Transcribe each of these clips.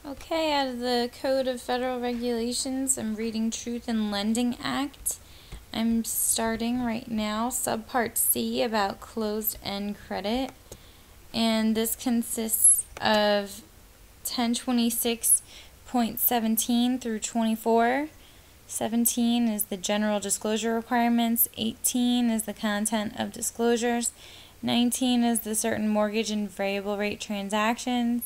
Okay, out of the Code of Federal Regulations, I'm reading Truth in Lending Act. I'm starting right now, Subpart C, about closed-end credit. And this consists of 1026.17 through 24. 17 is the general disclosure requirements. 18 is the content of disclosures. 19 is the certain mortgage and variable rate transactions.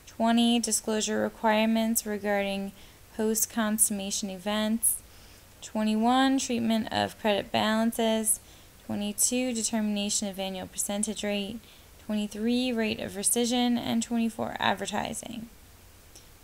20, disclosure requirements regarding post-consummation events. 21, treatment of credit balances. 22, determination of annual percentage rate. 23, rate of rescission. And 24, advertising.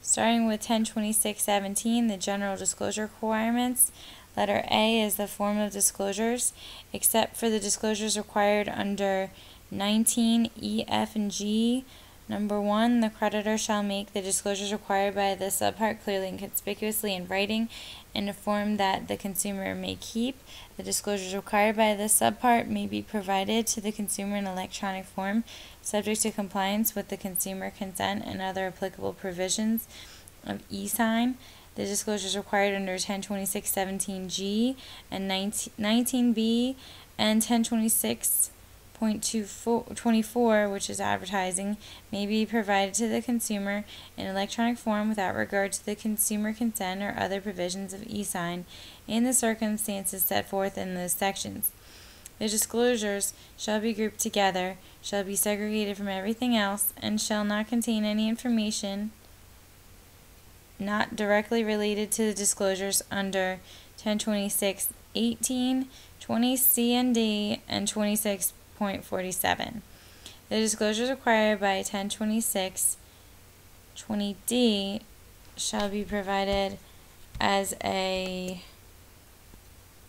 Starting with 1026.17, the general disclosure requirements. Letter A is the form of disclosures, except for the disclosures required under 19 E, F, and G. Number 1, the creditor shall make the disclosures required by the subpart clearly and conspicuously in writing in a form that the consumer may keep. The disclosures required by the subpart may be provided to the consumer in electronic form, subject to compliance with the consumer consent and other applicable provisions of e-sign. The disclosures required under 1026.17G and 19B and 1026.24, which is advertising, may be provided to the consumer in electronic form without regard to the consumer consent or other provisions of e-sign in the circumstances set forth in those sections. The disclosures shall be grouped together, shall be segregated from everything else, and shall not contain any information not directly related to the disclosures under 1026.18, 20C and D, and 26.47. The disclosures required by 1026.20D shall be provided as a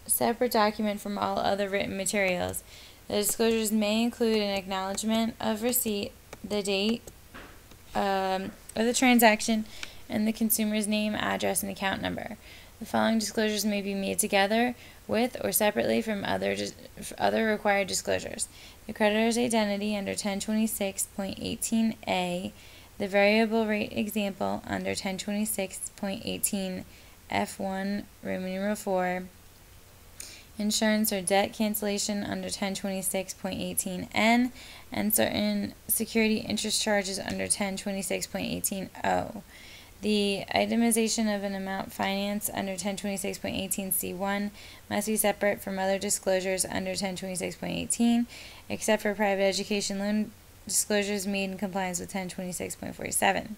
separate document from all other written materials. The disclosures may include an acknowledgement of receipt, the date of the transaction, and the consumer's name, address, and account number. The following disclosures may be made together with or separately from other required disclosures: the creditor's identity under 1026.18a, the variable rate example under 1026.18 F1 Roman numeral 4, insurance or debt cancellation under 1026.18N, and certain security interest charges under 1026.18O. The itemization of an amount financed under 1026.18C1 must be separate from other disclosures under 1026.18, except for private education loan disclosures made in compliance with 1026.47.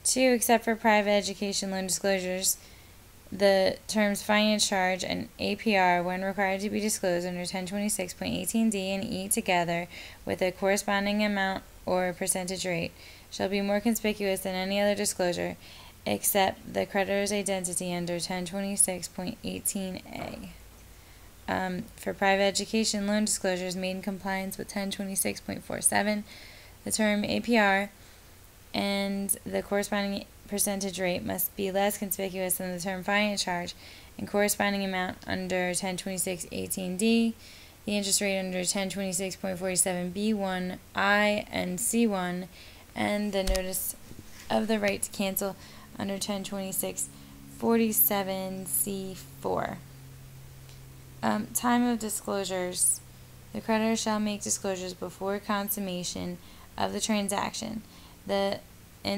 2. Except for private education loan disclosures, the terms finance charge and APR, when required to be disclosed under 1026.18D and E together with a corresponding amount or percentage rate, shall be more conspicuous than any other disclosure, except the creditor's identity under 1026.18A. For private education loan disclosures made in compliance with 1026.47, the term APR and the corresponding percentage rate must be less conspicuous than the term finance charge and corresponding amount under 1026.18D, the interest rate under 1026.47B1I and C1, and the notice of the right to cancel under 1026.47C4. Time of disclosures. The creditor shall make disclosures before consummation of the transaction. In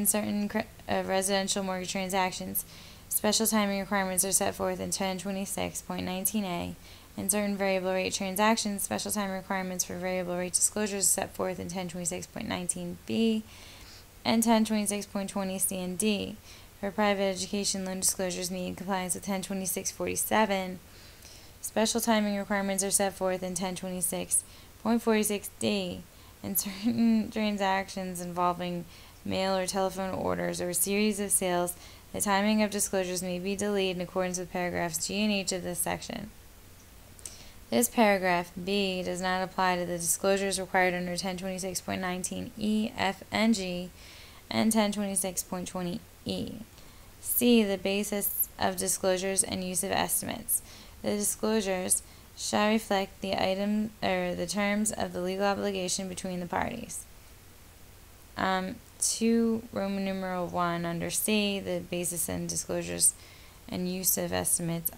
certain residential mortgage transactions, special timing requirements are set forth in 1026.19A. In certain variable rate transactions, special time requirements for variable rate disclosures are set forth in 1026.19B and 1026.20C and D. For private education loan disclosures made in compliance with 1026.47, special timing requirements are set forth in 1026.46D. In certain transactions involving mail or telephone orders or a series of sales, the timing of disclosures may be delayed in accordance with paragraphs G and H of this section. This paragraph, B, does not apply to the disclosures required under 1026.19 E, F, and G, and 1026.20E. C, the basis of disclosures and use of estimates. The disclosures shall reflect the terms of the legal obligation between the parties. 2 Roman numeral 1 under C, the basis and disclosures and use of estimates.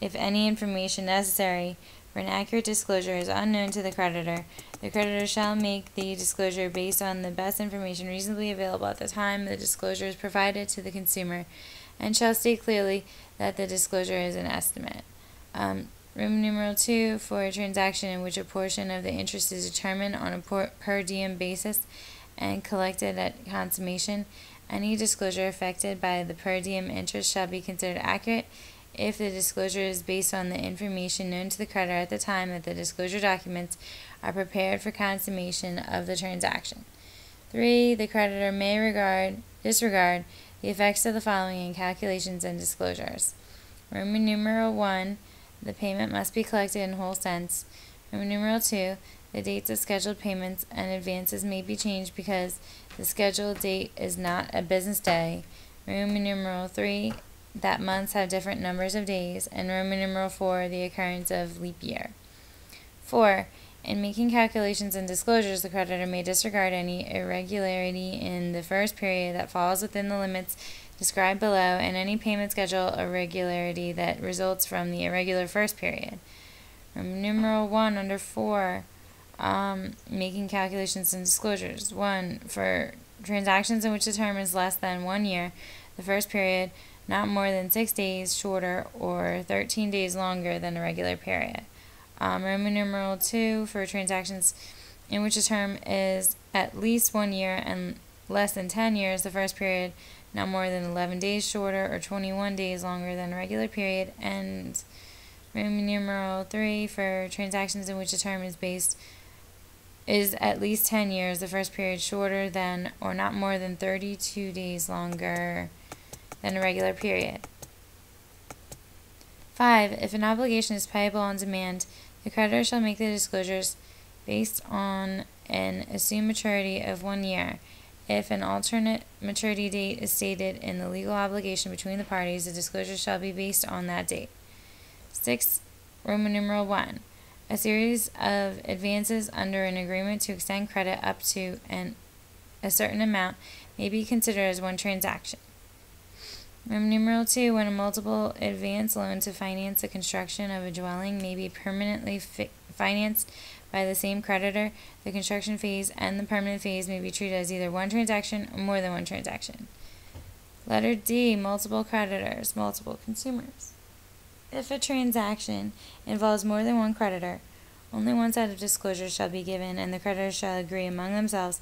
If any information necessary for an accurate disclosure is unknown to the creditor shall make the disclosure based on the best information reasonably available at the time the disclosure is provided to the consumer, and shall state clearly that the disclosure is an estimate. Roman numeral 2, for a transaction in which a portion of the interest is determined on a per diem basis and collected at consummation, any disclosure affected by the per diem interest shall be considered accurate if the disclosure is based on the information known to the creditor at the time that the disclosure documents are prepared for consummation of the transaction. 3. The creditor may disregard the effects of the following in calculations and disclosures. Roman numeral 1, the payment must be collected in whole cents. Roman numeral 2, the dates of scheduled payments and advances may be changed because the scheduled date is not a business day. Roman numeral 3, that months have different numbers of days. And Roman numeral 4, the occurrence of leap year. 4. In making calculations and disclosures, the creditor may disregard any irregularity in the first period that falls within the limits described below, and any payment schedule irregularity that results from the irregular first period. Roman numeral 1 under 4, making calculations and disclosures. 1. For transactions in which the term is less than 1 year, the first period not more than 6 days shorter or 13 days longer than a regular period. Roman numeral 2, for transactions in which the term is at least 1 year and less than 10 years, the first period not more than 11 days shorter or 21 days longer than a regular period. And Roman numeral 3, for transactions in which the term is at least 10 years, the first period shorter than or not more than 32 days longer than a regular period. 5. If an obligation is payable on demand, the creditor shall make the disclosures based on an assumed maturity of 1 year. If an alternate maturity date is stated in the legal obligation between the parties, the disclosure shall be based on that date. 6. Roman numeral 1. A series of advances under an agreement to extend credit up to a certain amount may be considered as one transaction. Roman numeral 2. When a multiple advance loan to finance the construction of a dwelling may be permanently financed by the same creditor, the construction phase and the permanent phase may be treated as either one transaction or more than one transaction. Letter D. Multiple creditors, multiple consumers. If a transaction involves more than one creditor, only one set of disclosures shall be given, and the creditors shall agree among themselves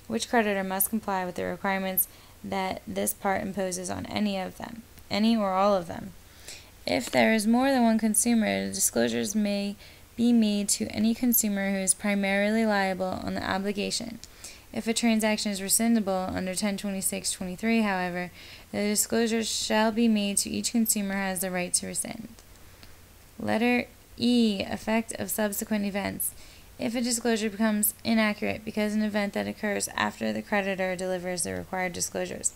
which creditor must comply with the requirements that this part imposes on any or all of them. If there is more than one consumer, the disclosures may be made to any consumer who is primarily liable on the obligation. If a transaction is rescindable under 1026(23), however, the disclosures shall be made to each consumer who has the right to rescind. Letter E. Effect of subsequent events. If a disclosure becomes inaccurate because an event that occurs after the creditor delivers the required disclosures,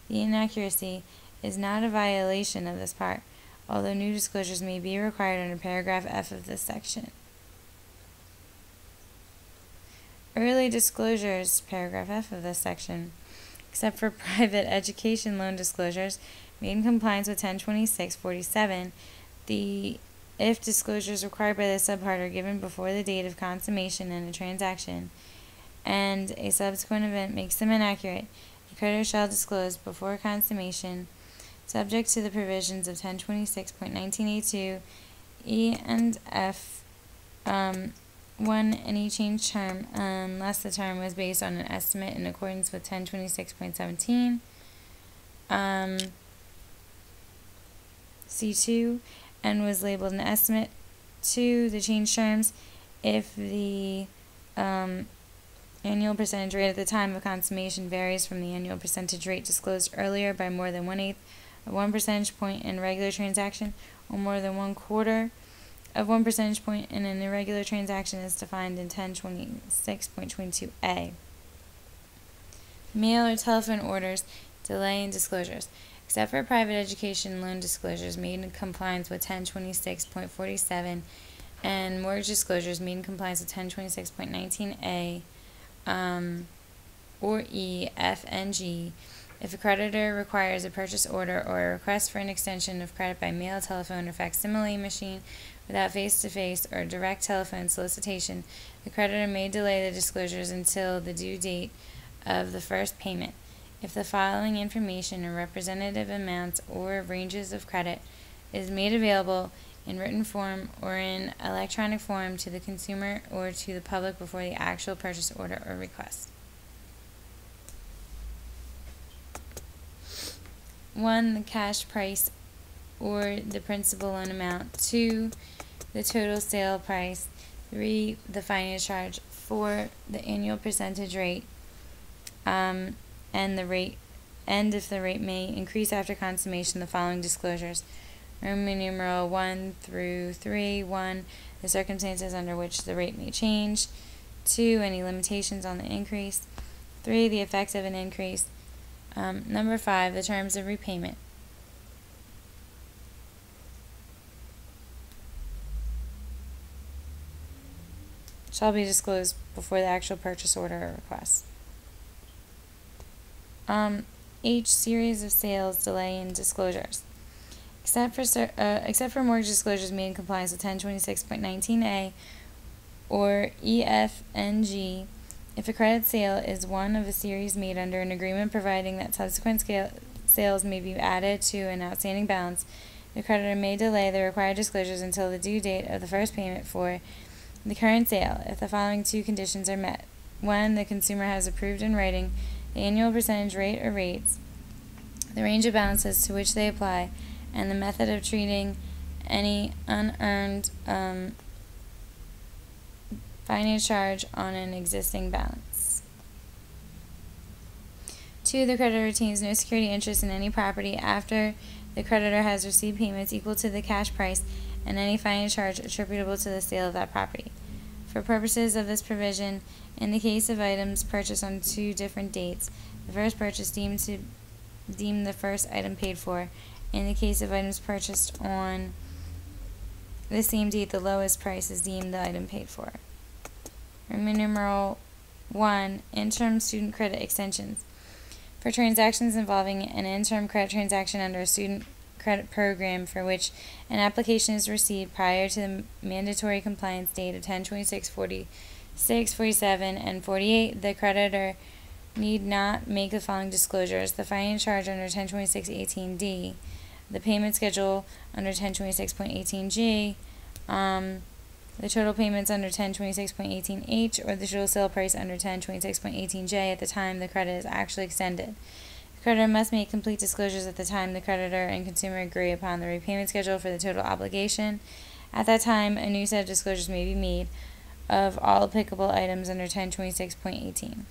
the inaccuracy is not a violation of this part, although new disclosures may be required under paragraph F of this section. Early disclosures, paragraph F of this section, except for private education loan disclosures made in compliance with 1026(47), if disclosures required by the subpart are given before the date of consummation in a transaction, and a subsequent event makes them inaccurate, the creditor shall disclose before consummation, subject to the provisions of 1026.19a2 E and F, 1, any changed term, unless the term was based on an estimate in accordance with 1026.17, C2, and was labeled an estimate. 2, the changed terms, if the annual percentage rate at the time of consummation varies from the annual percentage rate disclosed earlier by more than 1/8 of 1 percentage point in a regular transaction, or more than 1/4 of 1 percentage point in an irregular transaction as defined in 1026.22a. Mail or telephone orders, delay in disclosures. Except for private education loan disclosures made in compliance with 1026.47 and mortgage disclosures made in compliance with 1026.19a, or E, F, and G, if a creditor requires a purchase order or a request for an extension of credit by mail, telephone, or facsimile machine without face-to-face or direct telephone solicitation, the creditor may delay the disclosures until the due date of the first payment. If the following information or representative amounts or ranges of credit is made available in written form or in electronic form to the consumer or to the public before the actual purchase order or request. 1. The cash price or the principal loan amount. 2. The total sale price. 3. The finance charge. 4. The annual percentage rate, and if the rate may increase after consummation, the following disclosures. Roman numeral 1 through 3. 1. The circumstances under which the rate may change. 2. Any limitations on the increase. 3. The effect of an increase. Number 5. The terms of repayment. Shall be disclosed before the actual purchase order or request. H. Series of sales delay and disclosures. Except for mortgage disclosures made in compliance with 1026.19a or E, F, and G, if a credit sale is one of a series made under an agreement providing that subsequent sales may be added to an outstanding balance, the creditor may delay the required disclosures until the due date of the first payment for the current sale if the following 2 conditions are met. 1. The consumer has approved in writing the annual percentage rate or rates, the range of balances to which they apply, and the method of treating any unearned finance charge on an existing balance. 2. The creditor retains no security interest in any property after the creditor has received payments equal to the cash price and any finance charge attributable to the sale of that property. For purposes of this provision, in the case of items purchased on 2 different dates, the first purchase deemed the first item paid for. In the case of items purchased on the same date, the lowest price is deemed the item paid for. Roman numeral 1. Interim student credit extensions. For transactions involving an interim credit transaction under a student credit program for which an application is received prior to the mandatory compliance date of 10/26/46, 47, and 48, the creditor need not make the following disclosures: the finance charge under 1026.18d, the payment schedule under 1026.18g, the total payments under 1026.18h, or the total sale price under 1026.18j at the time the credit is actually extended. The creditor must make complete disclosures at the time the creditor and consumer agree upon the repayment schedule for the total obligation. At that time, a new set of disclosures may be made of all applicable items under 1026.18.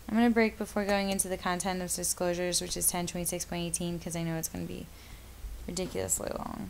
I'm going to break before going into the content of disclosures, which is 1026.18, because I know it's going to be ridiculously long.